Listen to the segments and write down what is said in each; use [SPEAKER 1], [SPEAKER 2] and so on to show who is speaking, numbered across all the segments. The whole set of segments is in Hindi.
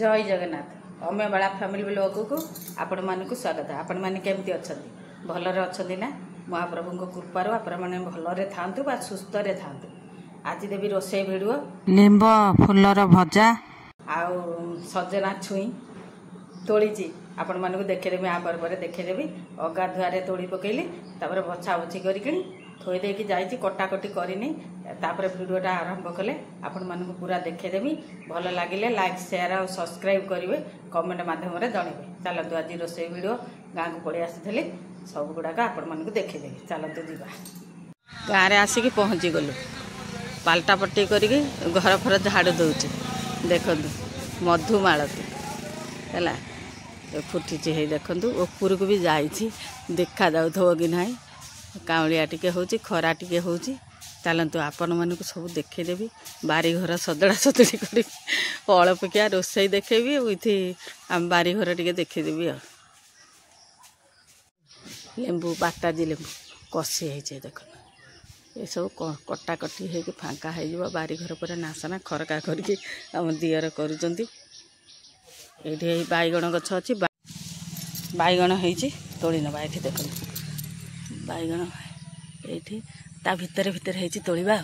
[SPEAKER 1] जय जगन्नाथ अम्यबाला फैमिली ब्लॉग को आपण मानक स्वागत। आपण मैंने केमती अच्छा भलरे अच्छा ना महाप्रभु कृपार आपण मैंने भलरे था सुस्थ था। आज देवी रोसे भिडियो
[SPEAKER 2] लिंब फुलर भजा
[SPEAKER 1] आउ सजना छुई तोड़ी आपण मानक देखेदेवी आ पर देखेदेवी अगाधुआरे तोड़ी पकईली बछा बछी कर थोई देकी जाइए कटाकटी करनी भिडियोटा आरंभ कले आपण मानक पूरा देखेदेवी। भल लगे लाइक शेयर और सब्सक्राइब करेंगे कमेंट मध्यम जनइबे। चलतु आज रोसे भिडियो गाँव को पलि आसी सब गुड़ाक आपण मानक देखेदेवी। चलतु जीवा गाँव में आसिक पहुँची गलु पाल्टा पट्टी करी घर फर झाड़ू दौचे देखु मधुमालती है फुटी देखु ऊपर को भी जाइए देखा जाऊ कि ना काउलिया टिके होची खरा टिके होची। चलतु आपण मानक सब देखेदेवी बारीघर सदड़ा सदड़ी कर अल्पकिया रोसई देखेबी विथ आम बारीघर टिके देखेदेवी। लेंबू बाटाजी लेंबू कषि है देख ये सब कटाकटी हो फांका हो बारीघर पर नासना खरका करके आम दियर करुँच। ये बैगण गछ अच्छी बैगण होती तोड़ी नवा ये देख बैगण ये भितर भितर है तोड़ा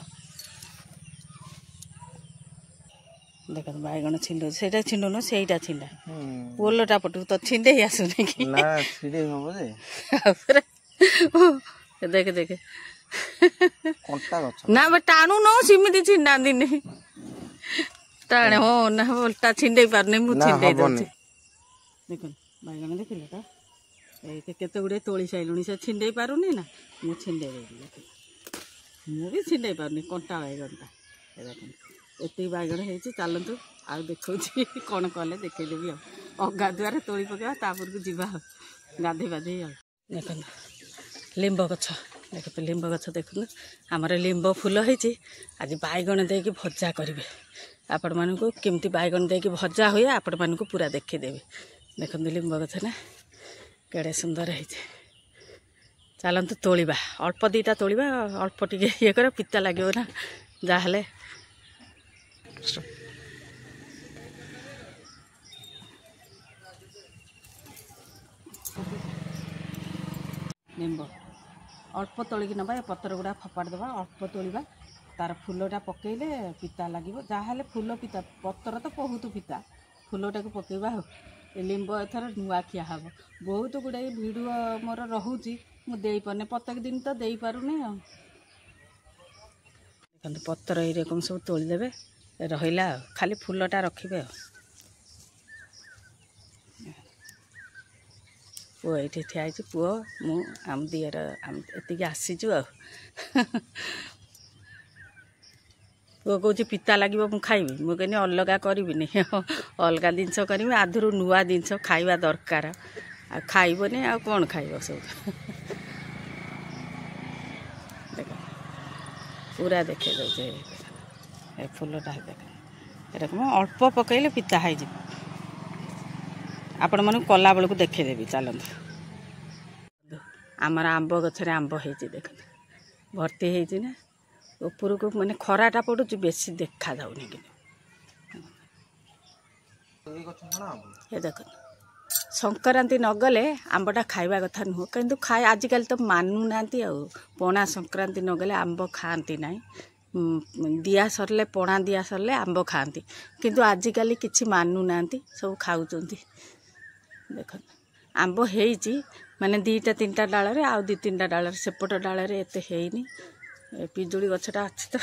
[SPEAKER 1] देख बैगण छिंड से छिंडुन से छिंडा पोलटा पटू तो छिंडे आसुनी कि देख देख ना टाणु न सिमती छिंडा दिने टाणे हो ना बोलता छिंडे पारनी मु छिंडे दउछि देख बैगण देखिले ता केते गुड़े तोली साइलुनी से छिंडे पारुनी ना मु छिंडे देली मु भी छिंडे पारुनी कंटा बैगणटा एत बैगण हो चलतु आ देखा कौन कले देखेदेवी अगाधुआरे तोड़ी पकड़ा तापर को जीवा गाधे बाधे देख लिंब गछ देख लिंब गछ देखु आमर लिंब फूल होती आज बैगण देकी भजा करेंगे आपण मानक केमती बैगण देकी भजा हुए आपण मानक पूरा देखेदेवी। देखु लिंब गछ ना केड़े सुंदर है। चलतु तोलिबा अल्प दीटा तोलिबा अल्प टिके ये कर पिता लगे ना जाहले लिंब अल्प तोलिकी नवा पतर गुड़ा फपाड़ देवा अल्प तोलिबा तार फुलटा पकईले पिता लगे जहाँ फुल पिता पतर तो बहुत पिता फुलटा को पकईबा लिंब एथर नुआ खिया हम बहुत गुड़ाई भिडियो मोर रोचे मुझे पारे प्रत्येक दिन तो दे पारुनी देखते पतर यकम सब तोड़देवे रहा खाली फुलटा रखिए पुआ ये ठिया पुआ मु आम दियर आम एति आसीचु पुआ कौच पिता लगे मुझे खाइबी मुझे कहनी अलग करी अलग जिनस करी आधुरु नुआ जिनस खाइबा दरकार आ खाइबनी आ कौन खाइब सब देख पूरा देखे दे फुलटा देख एरकम अल्प पकईले पिता है आपण मन कला बेलू देखेदेवी। चलतु आमर आंब गछरे आंब हो देख भर्ती होना ऊपर को मैंने खराटा पड़ू बेसी देखा जाऊनी कि देख संक्रांति नगले आंबटा खाइबा कथा नुह किंतु खाए आजिकल तो मानु ना पणा संक्रांति नगले आंब खाती ना दिया सरले पणा दिया सरले आंब खाती किंतु आजिकल किसी मानु ना सब खाऊँ देख आंब होती माने दीटा तीनटा डाल आउ दी तीनटा डाल सेपट डाल एत हैनी पिजुड़ी गछटा अच्छी तो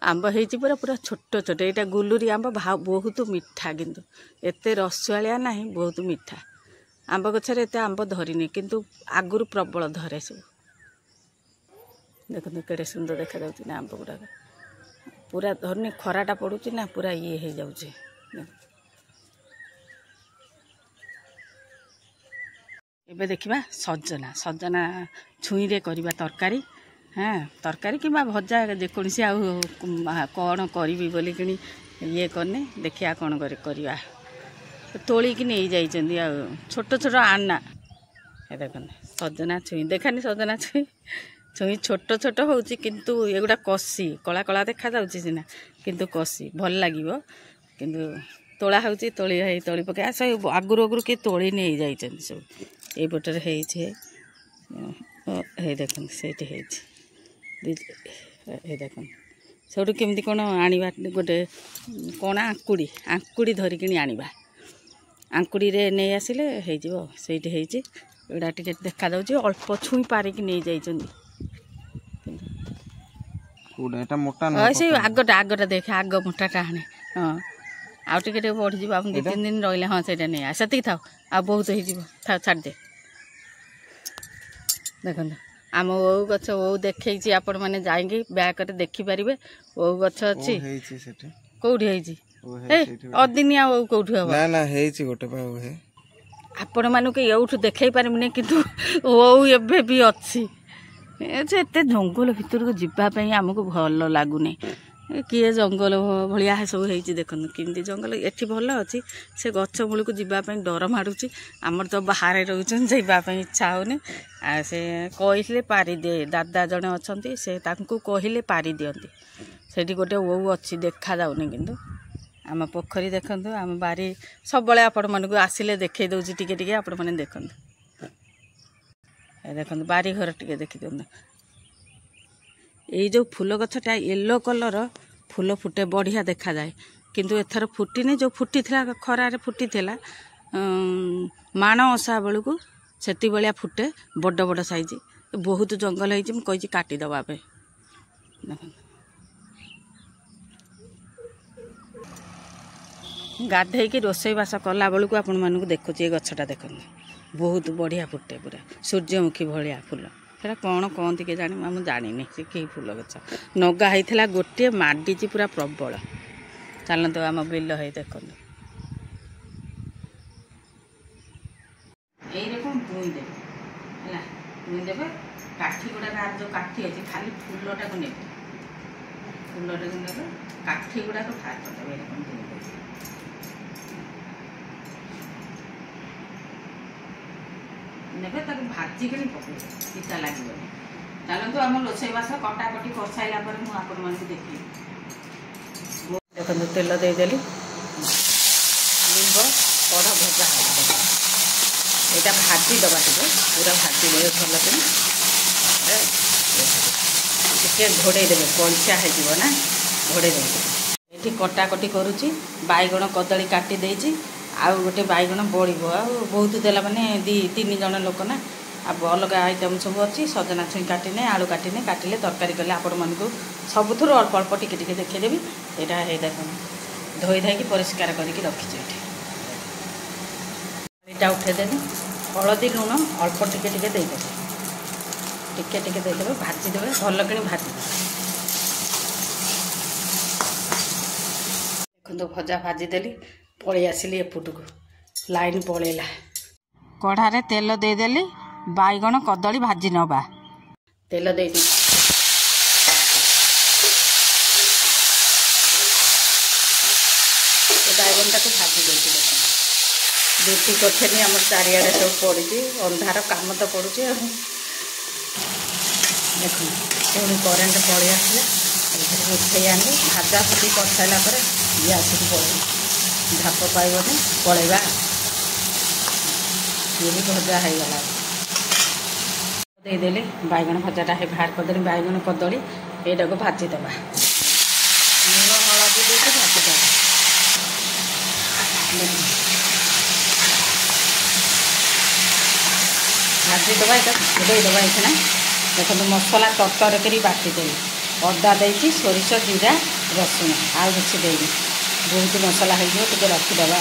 [SPEAKER 1] आंब होती पूरा पूरा छोट छोट यहाँ गुलुरी आंब बहुत मीठा किंतु एत रसुआलिया ना बहुत मीठा आंब गछरे एत आंब धरनी किंतु आगुरी प्रबल धरे सब देखते केड़े सुंदर देखा जाऊँ ना आंब गुड़ाक पूरा धरनी खराटा पड़ू ना पूरा ये हो जाऊे। एबे देखिबा सजना सजना छुई रे करिबा तरकारी हाँ तरकारी कि भजा जेकोसी आ कौन करी बोली कि ये करने देखिया कौन करवा तोलिकी नहीं जाइए आ छोट छोट आना ये देख सजना छुई देखानी सजना छुई छुई छोट छोट हो किंतु एगुड़ा कषि कला कला देखा जाऊँगी सीना किंतु कषि भल लगे किंतु ତୋଳା ହେଉଛି ତଳି ପକାଇ ସେ ଆଗରୁ କିଏ ତୋଳି ନେଇ ଯାଇଛନ୍ତି ସବୁ ଏଇପଟରେ ହେଇଛି ହେଇ ଦେଖନ୍ତୁ ସେଇଠି ହେଇଛି ହେଇ ଦେଖନ୍ତୁ ସେଇଠୁ କେମିତି କ'ଣ ଆଣିବା ଗୋଟେ କ'ଣ ଆଙ୍କୁଡ଼ି ଧରିକିଣି ଆଣିବା ଆଙ୍କୁଡ଼ିରେ ନେଇ ଆସିଲେ ହେଇଯିବ ସେଇଠି ହେଇଛି ଏଇଟା ଟିକେ ଦେଖାଯାଉଛି ଅଳ୍ପ ଛୁଇଁ ପାରିକି ନେଇ ଯାଇଛନ୍ତି ସେ ଆଗଟା ଦେଖେ ଆଗ ମୋଟାଟା ଆଣେ ହଁ ଆଉ ଟିକେ ବଢ଼ିଯିବ ଆପଣ 2-3 ଦିନ ରହିଲେ ହଁ ସେଇଟା ନେଇ ସେତିକି ଥାଉ ଆଉ ବହୁତ ହେଇଯିବ ଥାଉ ଛାଡ଼ିଦେ ଦେଖନ୍ତୁ ଆମ ଓଉ ଗଛ ଓଉ ଦେଖେଇଛି ଆପଣମାନେ ଯାଇକି ବ୍ୟାଗରେ ଦେଖିପାରିବେ ଓଉ ଗଛ ଅଛି କୋଉଠି ହେଇଛି ଅଦିନିଆ ଓଉ କୋଉଠି ହବ
[SPEAKER 3] ହେଇଛି ଗୋଟେ
[SPEAKER 1] ଆପଣମାନଙ୍କୁ ଏଉଠୁ ଦେଖେଇ ପାରିବିନି କିନ୍ତୁ ଓଉ ଏବେ ବି ଅଛି ଏତେ ଜଙ୍ଗଲ ଭିତରକୁ ଯିବା ପାଇଁ ଆମକୁ ଭଲ ଲାଗୁନି କିଏ ଜଙ୍ଗଲ ଭଳିଆ ସବୁ ହେଇଛି ଦେଖନ୍ତୁ କେମିତି ଜଙ୍ଗଲ ଏଠି ଭଲ ଅଛି ସେ ଗଛ ମୂଳକୁ ଯିବା ପାଇଁ ଡର ମାଡ଼ୁଛି ଆମର ତ ବାହାରେ ରହୁଛନ୍ତି ଯିବା ପାଇଁ ଇଚ୍ଛା ହେଉନି ଆଉ ସେ କହିଲେ ପାରିଦିଏ ଦାଦା ଜଣେ ଅଛନ୍ତି ସେ ତାଙ୍କୁ କହିଲେ ପାରି ଦିଅନ୍ତି ସେଇଠି ଗୋଟେ ଓଉ ଅଛି ଦେଖାଯାଉନି କିନ୍ତୁ ଆମ ପୋଖରୀ ଦେଖନ୍ତୁ ଆମ ବାରି ସବୁବେଳେ ଆପଣମାନଙ୍କୁ ଆସିଲେ ଦେଖେଇ ଦେଉଛି ଟିକେ ଟିକେ ଆପଣମାନେ ଦେଖନ୍ତୁ ଦେଖନ୍ତୁ ବାରିଘର ଟିକେ ଦେଖିଦିଅନ୍ତୁ ଏଇ ଯେଉଁ ଫୁଲ ଗଛଟା ୟେଲୋ କଲର ଫୁଲ ଫୁଟେ ବଢ଼ିଆ ଦେଖାଯାଏ କିନ୍ତୁ ଏଥର ଫୁଟିନି ଯେଉଁ ଫୁଟିଥିଲା ଖରାରେ ଫୁଟିଥିଲା ମାଣ ଓଷା ବେଳକୁ ସେତିଭଳିଆ ଫୁଟେ ବଡ଼ ବଡ଼ ସାଇଜ ବହୁତ ଜଙ୍ଗଲ ହେଇଛି ମୁଁ କହିଛି କାଟିଦେବା ପାଇଁ ଦେଖନ୍ତୁ ଗାଧେଇକି ରୋଷେଇବାସ କଲା ବେଳକୁ ଆପଣମାନଙ୍କୁ ଦେଖୁଛି ଏ ଗଛଟା ଦେଖନ୍ତୁ ବହୁତ ବଢ଼ିଆ ଫୁଟେ ପୁରା ସୂର୍ଯ୍ୟମୁଖୀ ଭଳିଆ ଫୁଲ ସେଇଟା କ'ଣ କହନ୍ତି କି ଜାଣି ମୁଁ ଜାଣିନି ସେ କି ଫୁଲ ଗଛ ନଗା ହେଇଥିଲା ଗୋଟିଏ ମାଡ଼ିଛି ପୁରା ପ୍ରବଳ ଚାଲନ୍ତୁ ଆମ ବିଲ ହେଇ ଦେଖନ୍ତୁ ଏଇରକମ ବୁଇଁ ଦେବେ ହେଲା ବୁଇଁ ଦେବେ କାଠି ଗୁଡ଼ାକ ଯେଉଁ କାଠି ଅଛି ଖାଲି ଫୁଲଟାକୁ ନେବେ କାଠି ଗୁଡ଼ାକ ବାହାର କରିଦେବେ ଏରକମ ନେବେ ତାକୁ ଭାଜିକିନି ପକେଇବେ ପିତା ଲାଗିବନି ଚାଲନ୍ତୁ ଆମ ରୋଷେଇବାସ କଟାକଟି କରିସାରିଲା ପରେ ମୁଁ ଆପଣମାନଙ୍କୁ ଦେଖିବି ଦେଖନ୍ତୁ ତେଲ ଦେଇଦେଲି ଲିମ୍ବ କଢ଼ ଭଜା ହେବ ଏଇଟା ଭାଜିଦେବା ଟିକେ ପୁରା ଭାଜିଦେବେ ଭଲ କରି ଟିକେ ଘୋଡ଼େଇ ଦେବେ କଞ୍ଚା ହେଇଯିବ ନା ଘୋଡ଼େଇ ଦେବେ ଏଠି କଟାକଟି କରୁଛି ବାଇଗଣ କଦଳୀ କାଟି ଦେଇଛି ଆଉ ଗୋଟେ ବାଇଗଣ ବଳିବ ଆଉ ବହୁତ ଦେଲା ମାନେ 2-3 ଜଣ ଲୋକ ନା ଆଉ ଅଲଗା ଆଇଟମ୍ ସବୁ ଅଛି ସଜନା ଛୁଇଁ କାଟିନେ ଆଳୁ କାଟିନେ କାଟିଲେ ତରକାରୀ କଲେ ଆପଣମାନଙ୍କୁ ସବୁଥିରୁ ଅଳ୍ପ ଅଳ୍ପ ଟିକେ ଟିକେ ଦେଖେଇଦେବି ଏଇଟା ହେଇ ଦେଖନ୍ତୁ ଧୋଇ ଧାଇକି ପରିଷ୍କାର କରିକି ରଖିଛି ଏଠି ଏଇଟା ଉଠେଇଦେବି ହଳଦୀ ଲୁଣ ଅଳ୍ପ ଟିକେ ଟିକେ ଦେଇଦେବେ ଟିକେ ଟିକେ ଦେଇଦେବେ ଭାଜିଦେବେ ଭଲ କିଣି ଭାଜିଦେବେ ଦେଖନ୍ତୁ ଭଜା ଭାଜିଦେଲି ପଳେଇ ଆସିଲି ଏପଟକୁ ଲାଇନ୍ ପଳେଇଲା
[SPEAKER 2] କଢ଼ାରେ ତେଲ ଦେଇଦେଲି ବାଇଗଣ କଦଳୀ ଭାଜି ନେବା
[SPEAKER 1] ତେଲ ଦେଇଦେଲି ବାଇଗଣଟାକୁ ଭାଜି ଦେଇଛି ଦେଖନ୍ତୁ ଡ୍ୟୁଟି କରିଥିଲି ଆମର ଚାରିଆଡ଼େ ସବୁ ପଡ଼ିଛି ଅନ୍ଧାର କାମ ତ ପଡ଼ୁଛି ଆଉ ଦେଖନ୍ତୁ ପୁଣି କରେଣ୍ଟ ପଳେଇ ଆସିଲା ଉଠେଇ ଆଣିଲି ଭାଜା ଫୁଟି କରିସାରିଲା ପରେ ଗ୍ୟାସକୁ ପଳେଇଲି ଧାପ ପାଇବନି ପଳେଇବା ଇଏ ବି ଭଜା ହେଇଗଲା ଦେଇଦେଲି ବାଇଗଣ ଭଜାଟା ବାହାର କରିଦେଲି ବାଇଗଣ କଦଳୀ ଏଇଟାକୁ ଭାଜିଦେବା ଲୁଣ ହଳଦୀ ଦେଇକି ଭାଜିଦେବା ଭାଜିଦେବା ଏଇଟା ଘୋଡ଼େଇଦେବା ଏଇଖିନା ଦେଖନ୍ତୁ ମସଲା ତରତର କରି ବାଟିଦେଲି ଅଦା ଦେଇଛି ସୋରିଷ ଜିରା ରସୁଣ ଆଉ କିଛି ଦେଇନି ବହୁତ ମସଲା ହେଇଯିବ ଟିକେ ରଖିଦେବା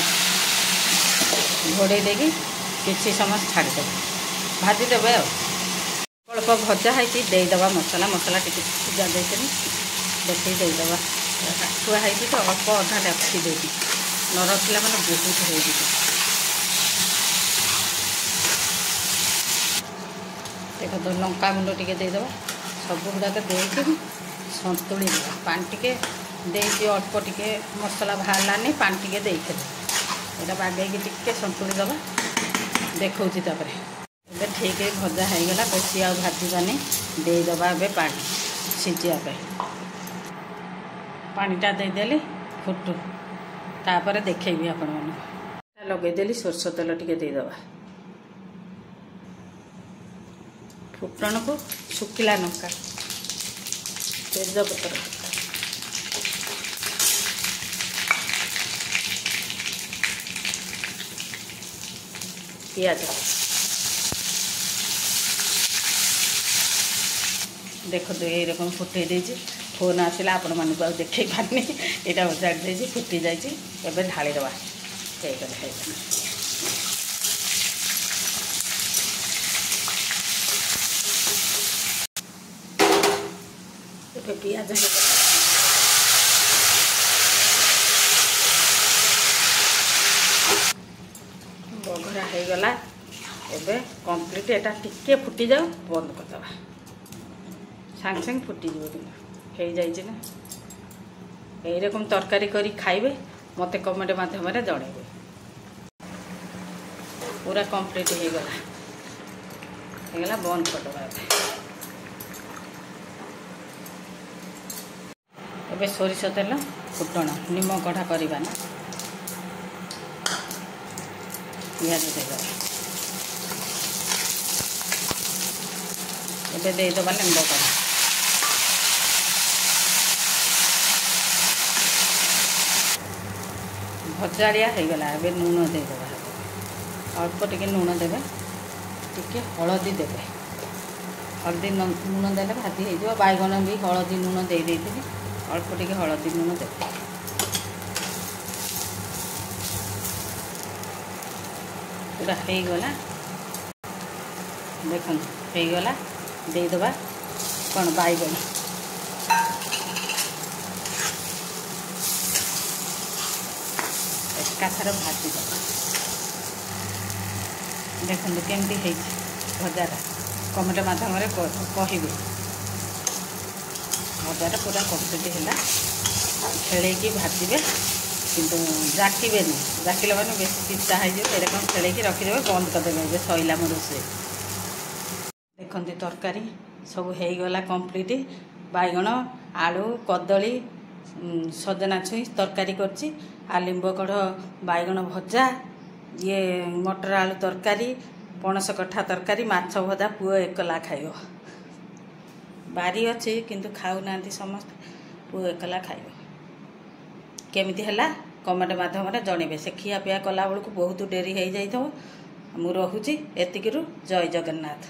[SPEAKER 1] ଘୋଡ଼େଇ ଦେଇକି କିଛି ସମୟ ଛାଡ଼ିଦେବା ଭାଜିଦେବେ ଆଉ ଅଳ୍ପ ଭଜା ହେଇଛି ଦେଇଦେବା ମସଲା ଟିକେ ସିଝା ଦେଇକରି ଦେଖିକି ଦେଇଦେବା କାଠୁଆ ହେଇଛି ତ ଅଳ୍ପ ଅଧା ରଖି ଦେଇଛି ନ ରଖିଲା ମାନେ ବହୁତ ହେଇଯିବ ଦେଖନ୍ତୁ ଲଙ୍କା ଗୁଣ୍ଡ ଟିକେ ଦେଇଦେବା ସବୁ ଗୁଡ଼ାକ ଦେଇକି ସନ୍ତୁଳି ଦେବା ପାଣି ଟିକେ ଦେଇଛି ଅଳ୍ପ ଟିକେ ମସଲା ବାହାରିଲାନି ପାଣି ଟିକେ ଦେଇଥିଲି ଏଇଟା ବାଗେଇକି ଟିକେ ସନ୍ତୁଳି ଦେବା ଦେଖାଉଛି ତାପରେ ଏବେ ଠିକ୍ ଭଜା ହେଇଗଲା ବେଶୀ ଆଉ ଭାଜିବାନି ଦେଇଦେବା ଏବେ ପାଣି ସିଝିବା ପାଇଁ ପାଣିଟା ଦେଇଦେଲି तापर देखी आपण मैंने लगेदेली सोरष तेल टिके देदेबा फुटण को शुखिला लंका तेजपत्र पियाज देखो ये रकम फुटे देजी फोन आसला आपण मानक आ देखे पारनी यहाँ बजाड़ दे फुटी जाए ढाली दवा पियाज बघरा हो गला एबे कंप्लीट एटा टिके फुटी जाओ बंद करदबा सांग सांग फुटी हो जाइए ना यही रकम तरकारी करी खाइबे मते कमेंट माध्यम जणेबे पूरा कंप्लीट हो गला बंद करदबा एबे सोरिष तेल फुटण निम कढ़ा करवा ना पियाज देदेबा एबे देदेबा लेंब कढ़ा भजाड़िया हो गला एबे लुण देदेबा अल्प टिके लुण देवे टिके हलदी देवे हलदी लुण देले भाजी हो बैगन भी हलदी लुण दे देती अल्प टिके हलदी लुण देवे पूरा हो गला देख हो गला देदेबा कौन बैगन एकाथर भाजी देवा देखो केमती भजाटा कमेंट मध्यम कहे भजाटा पूरा कम्प्लीट है खेल भाजबे किंतु जाकिबे जाकिले मैंने बेस पिता हो कौन खेल रखिदे बंद करदे सैला मो रोसे देखते तरकारी सब हो गला कंप्लीट बैगण आलू कदली सजना छुई तरकारी करछि आ लिंब कढ़ बैगण भजा ये मटर आलू तरकारी पणस कठा तरकारी माछ भजा पुओ एकला खाइब बारी अच्छी किंतु खाऊना समस्त पुओ एकला खाइब केमिति हला कमेंट माध्यम जनइबे से खिया पिया कला बेलू बहुत डेरी हो जाइए। मु रहुची एतिकिरु जय जगन्नाथ।